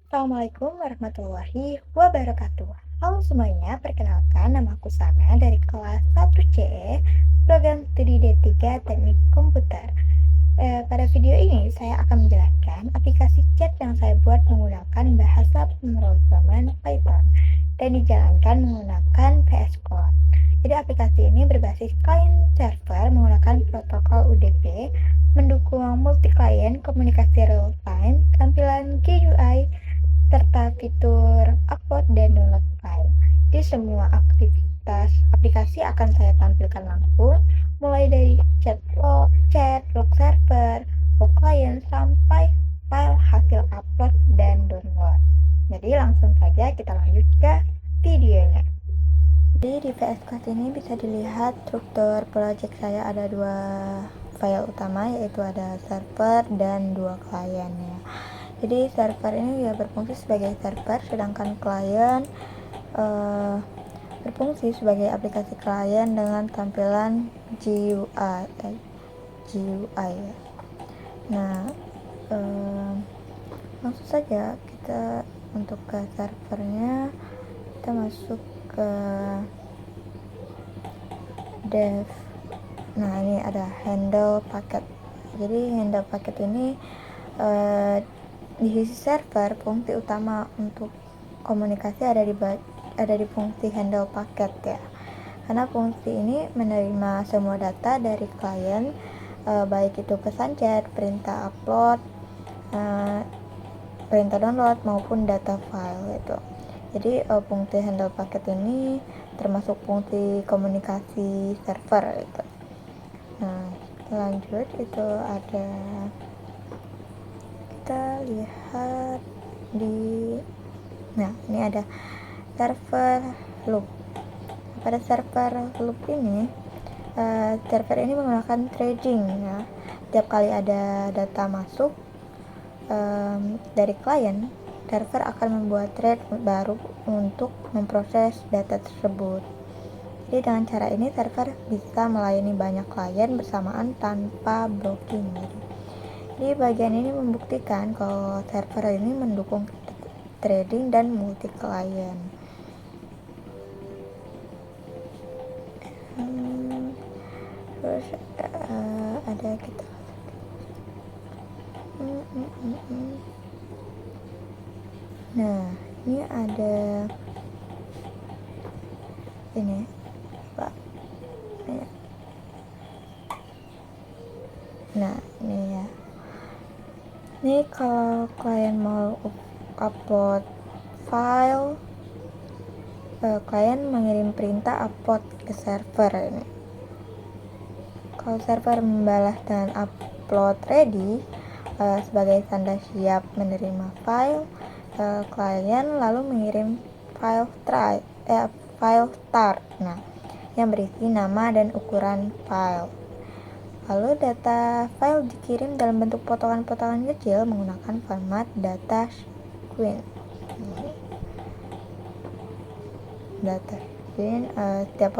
Assalamualaikum warahmatullahi wabarakatuh. Halo semuanya, perkenalkan nama aku Sana dari kelas 1C, program studi D3 Teknik Komputer. Pada video ini saya akan menjelaskan aplikasi chat yang saya buat menggunakan bahasa pemrograman Python dan dijalankan menggunakan VS Code. Jadi aplikasi ini berbasis client server menggunakan protokol UDP, mendukung multi-client komunikasi real-time, tampilan GUI, serta fitur upload dan download file. Jadi semua aktivitas aplikasi akan saya tampilkan langsung, mulai dari chat, log server, log client, sampai file hasil upload dan download. Jadi langsung saja kita lanjut ke videonya. Jadi di VS Code ini bisa dilihat struktur project saya ada dua file utama, yaitu ada server dan dua klien ya. Jadi server ini ya berfungsi sebagai server, sedangkan klien berfungsi sebagai aplikasi klien dengan tampilan GUI ya. Nah, langsung saja kita untuk ke servernya, kita masuk ke dev. Nah, ini ada handle paket. Jadi handle paket ini di sisi server, fungsi utama untuk komunikasi ada di fungsi handle paket ya. Karena fungsi ini menerima semua data dari klien, baik itu pesan chat, perintah upload, perintah download maupun data file itu. Jadi fungsi handle paket ini termasuk fungsi komunikasi server itu. Nah, lanjut itu ada, kita lihat ini ada server loop. Pada server loop ini, server ini menggunakan threading ya. Setiap kali ada data masuk dari klien, server akan membuat thread baru untuk memproses data tersebut. Jadi dengan cara ini server bisa melayani banyak klien bersamaan tanpa blocking. Jadi bagian ini membuktikan kalau server ini mendukung threading dan multi client. Terus ada kita nah, ini ada ini Pak. Nah, ini ya. Ini kalau klien mau upload file, klien mengirim perintah upload ke server ini. Kalau server membalas dengan upload ready sebagai tanda siap menerima file, klien lalu mengirim file start, yang berisi nama dan ukuran file. Lalu data file dikirim dalam bentuk potongan-potongan kecil menggunakan format data sequence. Setiap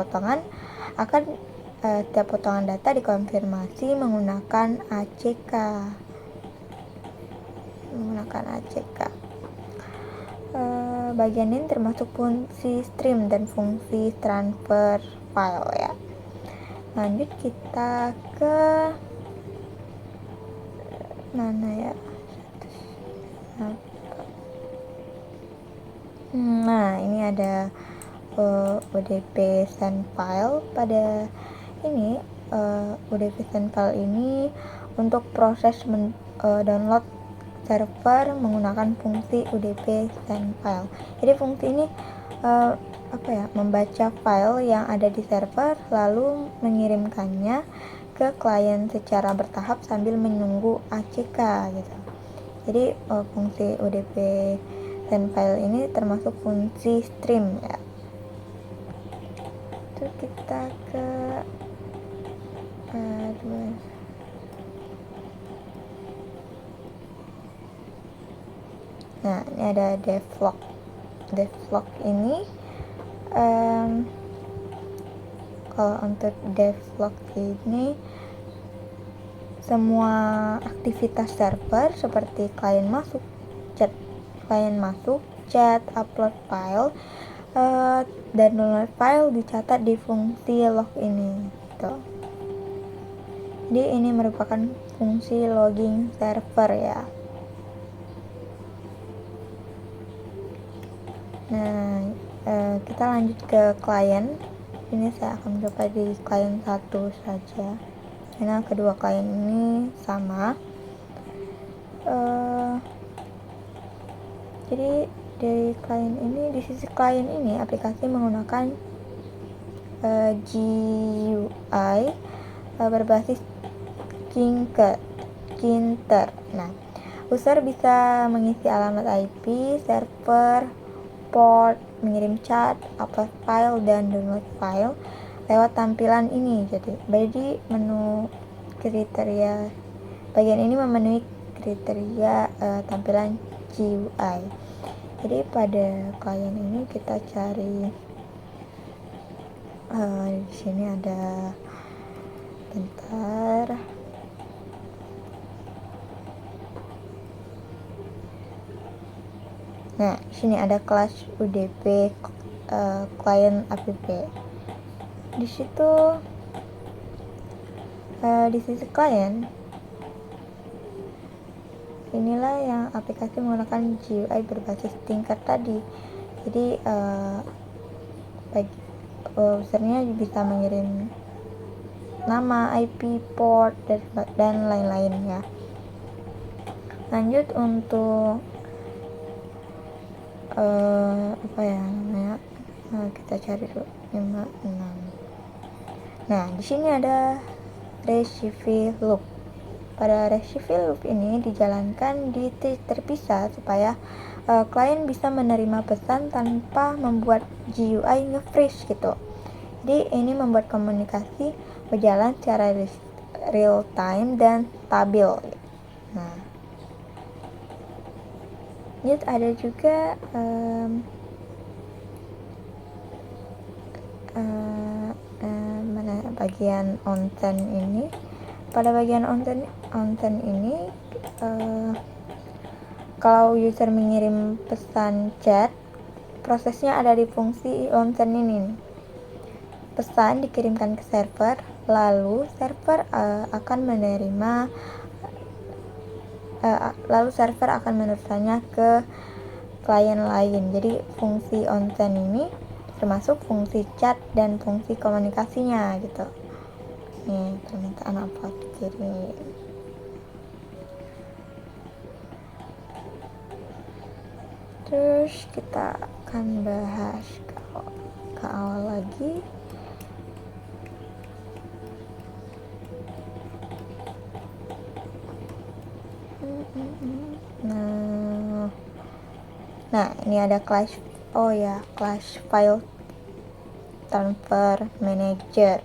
potongan data dikonfirmasi menggunakan ACK. Bagian ini termasuk fungsi stream dan fungsi transfer file ya. Lanjut kita ke mana ya? Nah, ini ada UDP send file. Pada ini UDP send file ini untuk proses download server menggunakan fungsi UDP send file. Jadi fungsi ini membaca file yang ada di server lalu mengirimkannya ke klien secara bertahap sambil menunggu ACK gitu. Jadi fungsi UDP send file ini termasuk fungsi stream ya. Terus kita ke nah, ini ada devlog. Devlog ini kalau untuk devlog ini semua aktivitas server seperti klien masuk, chat, klien masuk, chat, upload file, dan download file dicatat di fungsi log ini gitu. Jadi ini merupakan fungsi logging server ya. Nah, kita lanjut ke klien. Ini saya akan mencoba di klien 1 saja, karena kedua klien ini sama. Jadi dari klien ini, di sisi klien ini aplikasi menggunakan GUI berbasis Kinter. Nah, user bisa mengisi alamat IP, server, port, mengirim chat, upload file, dan download file lewat tampilan ini. Jadi menu kriteria bagian ini memenuhi kriteria tampilan GUI. Jadi pada klien ini kita cari di sini ada, bentar. Nah, di sini ada kelas UDP client app. Di situ di sisi klien inilah yang aplikasi menggunakan GUI berbasis Tinker tadi. Jadi usernya bisa mengirim nama, IP, port, dan lain-lainnya. Lanjut untuk kita cari dulu 56. Nah, di sini ada receive loop. Pada receive loop ini dijalankan di titik terpisah supaya klien bisa menerima pesan tanpa membuat GUI nge-freeze gitu. Jadi ini membuat komunikasi berjalan secara real time dan stabil. Nah, lanjut ada juga bagian onsen ini. Pada bagian onsen ini kalau user mengirim pesan chat, prosesnya ada di fungsi onsen ini. Pesan dikirimkan ke server, lalu server akan meneruskannya ke klien lain. Jadi fungsi onsen ini termasuk fungsi chat dan fungsi komunikasinya gitu. Nih, permintaan upload kirim. Terus kita akan bahas ke awal lagi. Nah, ini ada class file transfer manager.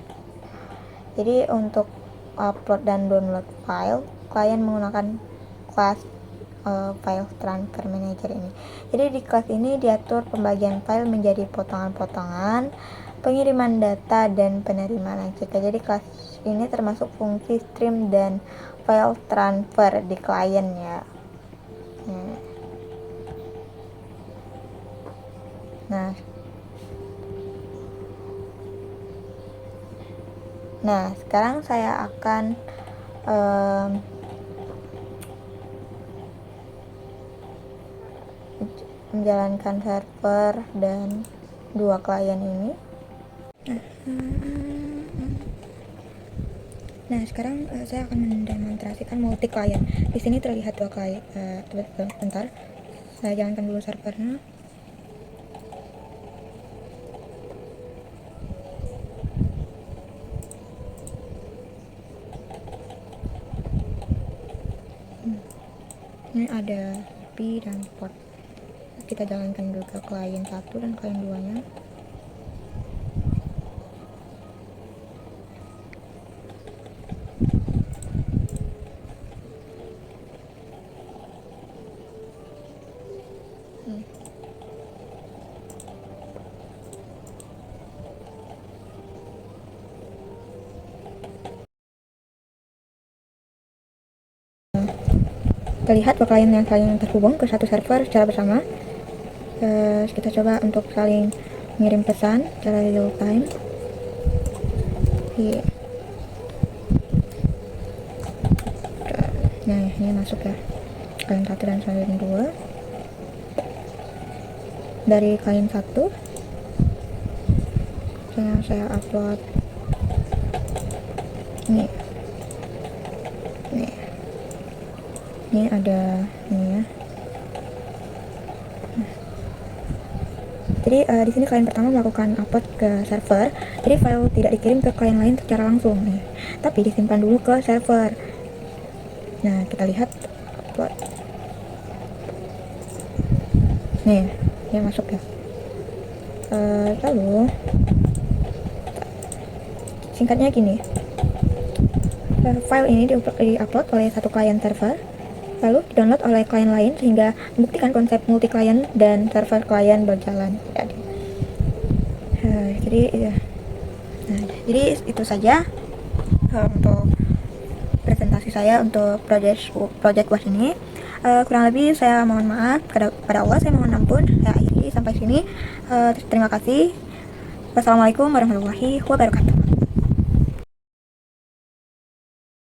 Jadi untuk upload dan download file, klien menggunakan kelas file transfer manager ini. Jadi di kelas ini diatur pembagian file menjadi potongan-potongan, pengiriman data, dan penerimaan ACK. Jadi kelas ini termasuk fungsi stream dan file transfer di klien ya. Nah, sekarang saya akan menjalankan server dan dua klien ini. Nah, sekarang saya akan mendemonstrasikan multi klien. Di sini terlihat dua klien. Bentar, saya jalankan dulu servernya. Ini ada IP dan port. Kita jalankan dulu ke klien 1 dan klien 2-nya. lihat dua klien yang saling terhubung ke satu server secara bersama. Kita coba untuk saling mengirim pesan secara real time. Nah, ini masuk ya, klien 1 dan klien 2. Dari klien 1 saya upload nih, ini ada ini ya. Jadi di sini klien pertama melakukan upload ke server, jadi file tidak dikirim ke klien lain secara langsung nih, tapi disimpan dulu ke server. Nah, kita lihat upload. Nih, dia masuk ya. Lalu singkatnya gini, file ini di-upload oleh satu klien server, lalu di-download oleh klien lain sehingga membuktikan konsep multi klien dan server klien berjalan. Jadi itu saja untuk presentasi saya untuk project WAS ini. Kurang lebih saya mohon maaf pada Allah, saya mohon ampun. Saya akhiri sampai sini. Terima kasih. Wassalamualaikum warahmatullahi wabarakatuh.